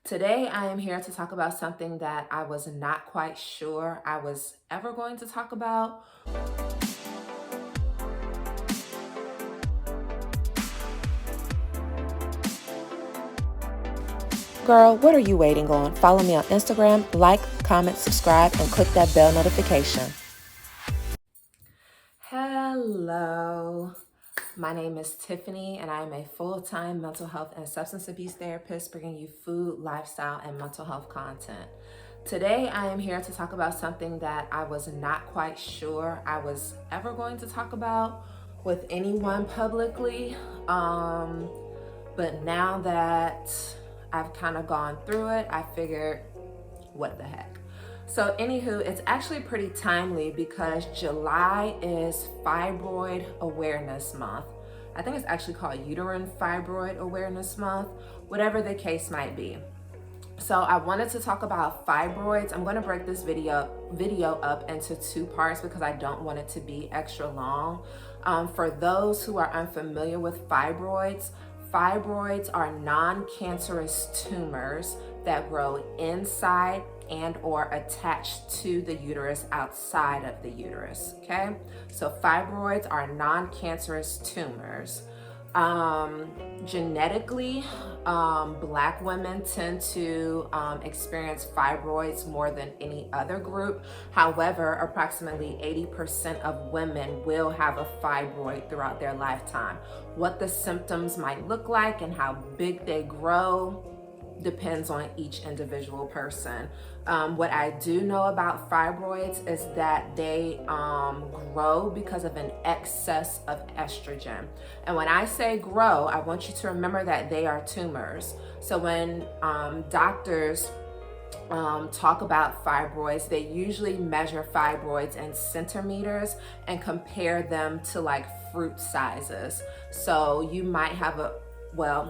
Today, I am here to talk about something that I was not quite sure I was ever going to talk about. Girl, what are you waiting on? Follow me on Instagram, like, comment, subscribe, and click that bell notification. Hello. My name is Tiffany, and I am a full-time mental health and substance abuse therapist bringing you food, lifestyle, and mental health content. Today, I am here to talk about something that I was not quite sure I was ever going to talk about with anyone publicly. But now that I've kind of gone through it, I figured, what the heck? So anywho, it's actually pretty timely because July is Fibroid Awareness Month. I think it's actually called Uterine Fibroid Awareness Month, whatever the case might be. So I wanted to talk about fibroids. I'm going to break this video up into two parts because I don't want it to be extra long. For those who are unfamiliar with fibroids, fibroids are non-cancerous tumors that grow inside and or attached to the uterus outside of the uterus, okay? So fibroids are non-cancerous tumors. Genetically, Black women tend to experience fibroids more than any other group. However, approximately 80% of women will have a fibroid throughout their lifetime. What the symptoms might look like and how big they grow depends on each individual person. What I do know about fibroids is that they grow because of an excess of estrogen. And when I say grow, I want you to remember that they are tumors. So when doctors talk about fibroids, they usually measure fibroids in centimeters and compare them to like fruit sizes. So you might have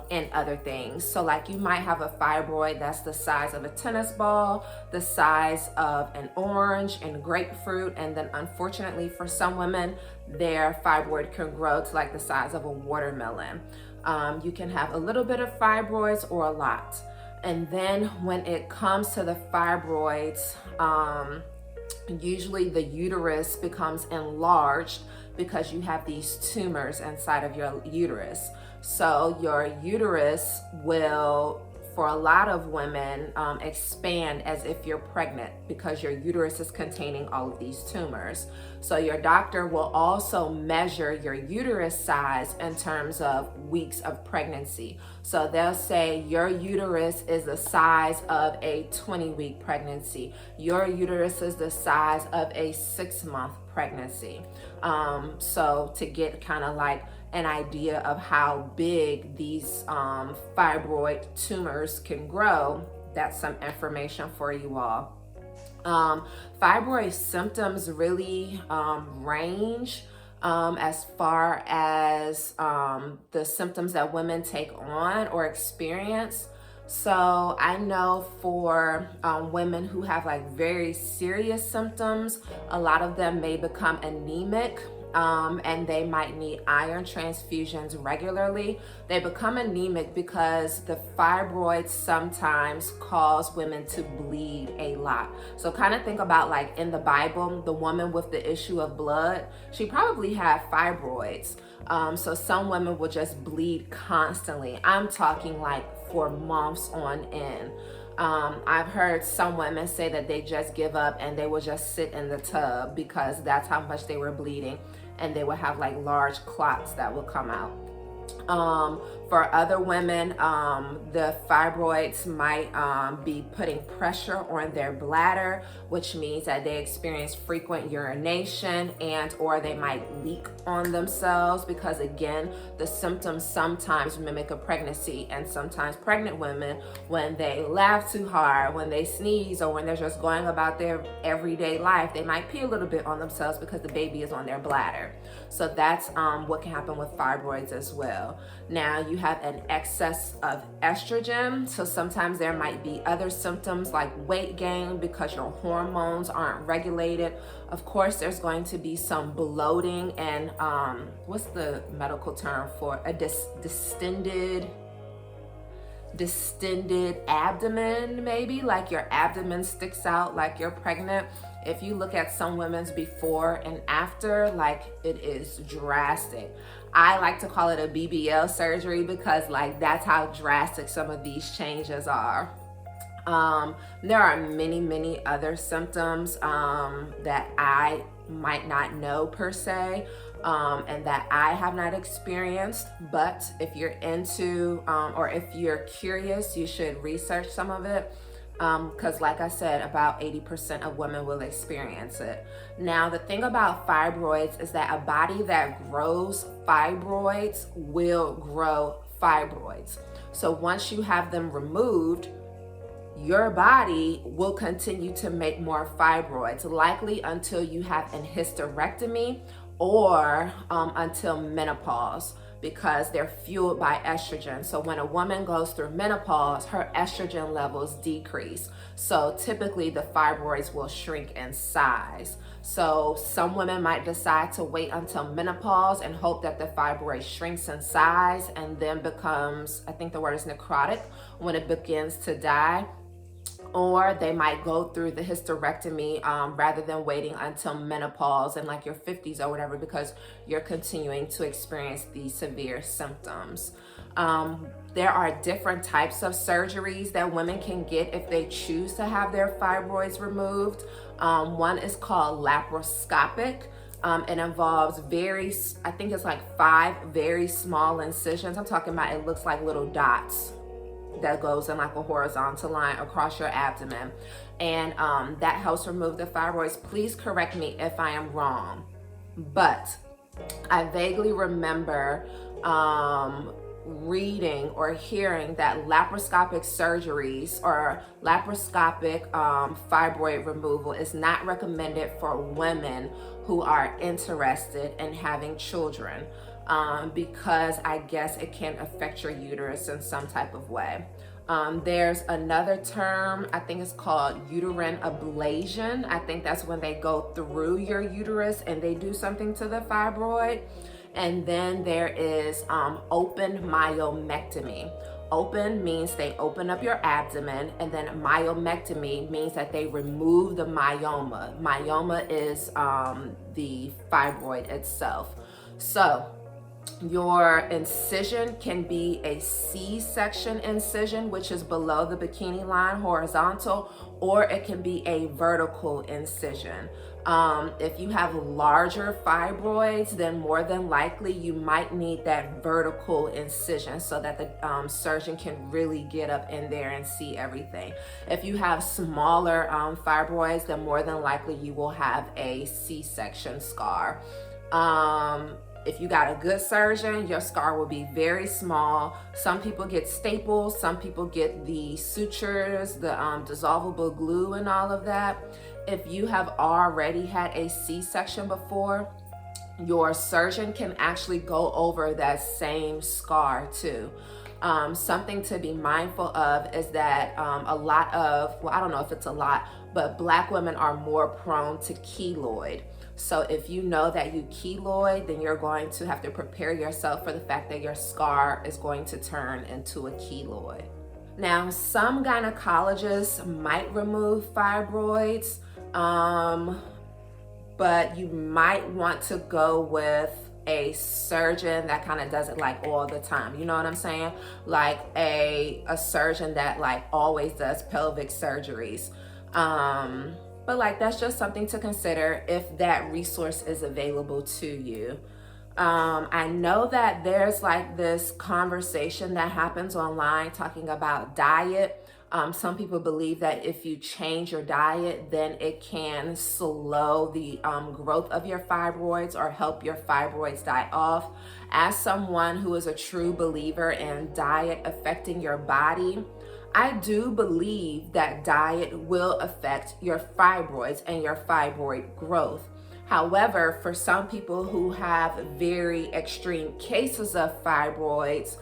and other things. So like you might have a fibroid that's the size of a tennis ball, the size of an orange and grapefruit, and then unfortunately for some women, their fibroid can grow to like the size of a watermelon. You can have a little bit of fibroids or a lot. And then when it comes to the fibroids, usually the uterus becomes enlarged because you have these tumors inside of your uterus. So your uterus will, for a lot of women, expand as if you're pregnant because your uterus is containing all of these tumors. So your doctor will also measure your uterus size in terms of weeks of pregnancy. So they'll say your uterus is the size of a 20-week pregnancy. Your uterus is the size of a 6-month pregnancy. So to get kind of like an idea of how big these fibroid tumors can grow, that's some information for you all. Fibroid symptoms really range as far as the symptoms that women take on or experience. So I know for women who have like very serious symptoms, a lot of them may become anemic. And they might need iron transfusions regularly. They become anemic because the fibroids sometimes cause women to bleed a lot. So kind of think about like in the Bible, the woman with the issue of blood, she probably had fibroids. So some women will just bleed constantly. I'm talking like for months on end. I've heard some women say that they just give up and they will just sit in the tub because that's how much they were bleeding, and they would have like large clots that will come out. For other women, the fibroids might be putting pressure on their bladder, which means that they experience frequent urination and or they might leak on themselves because again, the symptoms sometimes mimic a pregnancy, and sometimes pregnant women, when they laugh too hard, when they sneeze, or when they're just going about their everyday life, they might pee a little bit on themselves because the baby is on their bladder. So that's what can happen with fibroids as well. Now you have an excess of estrogen, so sometimes there might be other symptoms like weight gain because your hormones aren't regulated. Of course, there's going to be some bloating and what's the medical term for a distended distended abdomen, maybe like your abdomen sticks out like you're pregnant. If you look at some women's before and after, like it is drastic. I like to call it a BBL surgery because like that's how drastic some of these changes are. There are many other symptoms that I might not know per se, and that I have not experienced. But if you're into or if you're curious, you should research some of it. Because like I said, about 80% of women will experience it. Now, the thing about fibroids is that a body that grows fibroids will grow fibroids. So once you have them removed, your body will continue to make more fibroids, likely until you have an hysterectomy or until menopause, because they're fueled by estrogen. So when a woman goes through menopause, her estrogen levels decrease. So typically the fibroids will shrink in size. So some women might decide to wait until menopause and hope that the fibroid shrinks in size and then becomes, I think the word is necrotic, when it begins to die. Or they might go through the hysterectomy rather than waiting until menopause in like your 50s or whatever, because you're continuing to experience these severe symptoms. There are different types of surgeries that women can get if they choose to have their fibroids removed. One is called laparoscopic. It involves I think it's like 5 very small incisions. I'm talking about, it looks like little dots that goes in like a horizontal line across your abdomen, and that helps remove the fibroids. Please correct me if I am wrong, but I vaguely remember reading or hearing that laparoscopic surgeries or laparoscopic fibroid removal is not recommended for women who are interested in having children. Because I guess it can affect your uterus in some type of way. There's another term, I think it's called uterine ablation. I think that's when they go through your uterus and they do something to the fibroid. And then there is open myomectomy. Open means they open up your abdomen, and then myomectomy means that they remove the myoma. Myoma is the fibroid itself. So your incision can be a C-section incision, which is below the bikini line, horizontal, or it can be a vertical incision. If you have larger fibroids, then more than likely you might need that vertical incision so that the surgeon can really get up in there and see everything. If you have smaller fibroids, then more than likely you will have a C-section scar. If you got a good surgeon, your scar will be very small. Some people get staples, some people get the sutures, the dissolvable glue and all of that. If you have already had a C-section before, your surgeon can actually go over that same scar too. Something to be mindful of is that a lot of, well, I don't know if it's a lot, but Black women are more prone to keloid. So if you know that you keloid, then you're going to have to prepare yourself for the fact that your scar is going to turn into a keloid. Now, some gynecologists might remove fibroids, but you might want to go with a surgeon that kind of does it like all the time. You know what I'm saying? Like a surgeon that like always does pelvic surgeries. But like, that's just something to consider if that resource is available to you. I know that there's like this conversation that happens online talking about diet. Some people believe that if you change your diet, then it can slow the growth of your fibroids or help your fibroids die off. As someone who is a true believer in diet affecting your body, I do believe that diet will affect your fibroids and your fibroid growth. However, for some people who have very extreme cases of fibroids,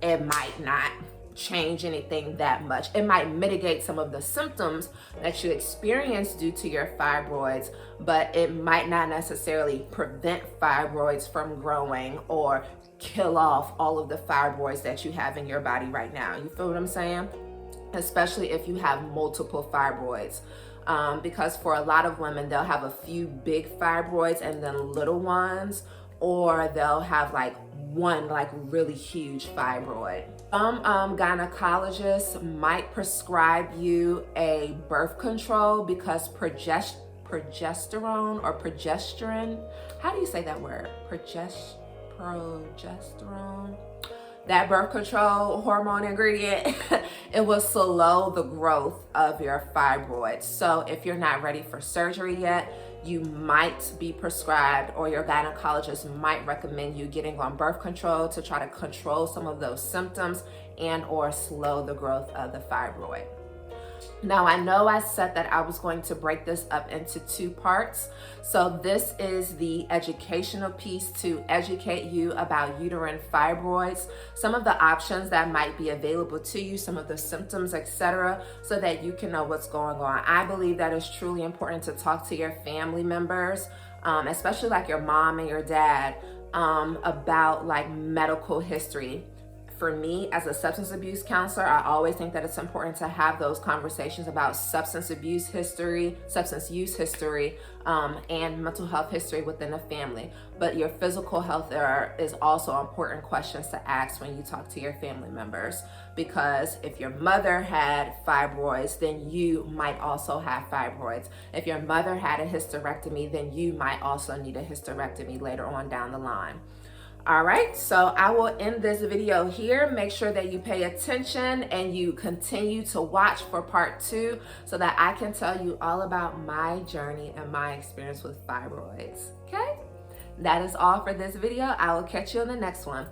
it might not. change anything that much. It might mitigate some of the symptoms that you experience due to your fibroids, but it might not necessarily prevent fibroids from growing or kill off all of the fibroids that you have in your body right now. You feel what I'm saying? Especially if you have multiple fibroids. Because for a lot of women, they'll have a few big fibroids and then little ones, or they'll have like one like really huge fibroid. Some gynecologists might prescribe you a birth control because progesterone or progesterone, how do you say that word? Progesterone, that birth control hormone ingredient, it will slow the growth of your fibroids. So if you're not ready for surgery yet, you might be prescribed, or your gynecologist might recommend you getting on birth control to try to control some of those symptoms and or slow the growth of the fibroid. Now, I know I said that I was going to break this up into 2 parts. So this is the educational piece to educate you about uterine fibroids, some of the options that might be available to you, some of the symptoms, etc., so that you can know what's going on. I believe that it's truly important to talk to your family members, especially like your mom and your dad, about like medical history. For me, as a substance abuse counselor, I always think that it's important to have those conversations about substance use history, and mental health history within the family. But your physical health is also important questions to ask when you talk to your family members, because if your mother had fibroids, then you might also have fibroids. If your mother had a hysterectomy, then you might also need a hysterectomy later on down the line. All right, so I will end this video here. Make sure that you pay attention and you continue to watch for part 2 so that I can tell you all about my journey and my experience with fibroids, okay? That is all for this video. I will catch you on the next one.